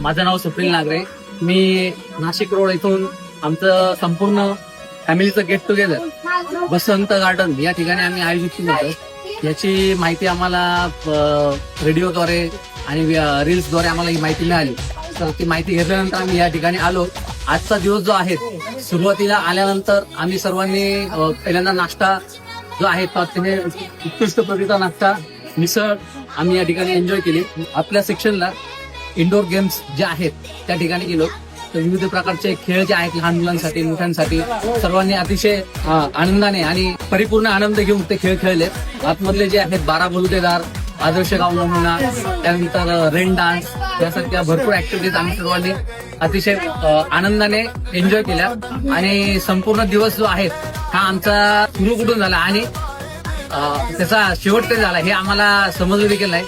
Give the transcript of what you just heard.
माझं नाव सुप्रील नागरे. मी नाशिक रोड इथून आमचं संपूर्ण फॅमिलीचं गेट टुगेदर वसंत गार्डन या ठिकाणी आम्ही आयोजित केलं होतं. याची माहिती आम्हाला रेडिओद्वारे आणि रील्सद्वारे आम्हाला ही माहिती मिळाली. तर ती माहिती घेतल्यानंतर आम्ही या ठिकाणी आलो. आजचा दिवस जो आहे, सुरुवातीला आल्यानंतर आम्ही सर्वांनी पहिल्यांदा नाश्ता जो आहे तो अतिशय उत्कृष्ट प्रकारचा नाश्ता मिसळ आम्ही या ठिकाणी एन्जॉय केली. आपल्या सेक्शनला इंडोर गेम्स जे आहेत त्या ठिकाणी गेलो. तर विविध प्रकारचे खेळ जे आहेत लहान मुलांसाठी मोठ्यांसाठी सर्वांनी अतिशय आनंदाने आणि परिपूर्ण आनंद घेऊन ते खेळ खेळले. आतमधले जे आहेत 12 बलुतेदार, आदर्श गाव नमुना, त्यानंतर रेन डान्स यासारख्या भरपूर ऍक्टिव्हिटीज आम्ही सर्वांनी अतिशय आनंदाने एन्जॉय केल्या. आणि संपूर्ण दिवस जो आहे हा आमचा सुरू कुठून झाला आणि त्याचा शेवट कधी झाला हे आम्हाला समजलं देखील नाही.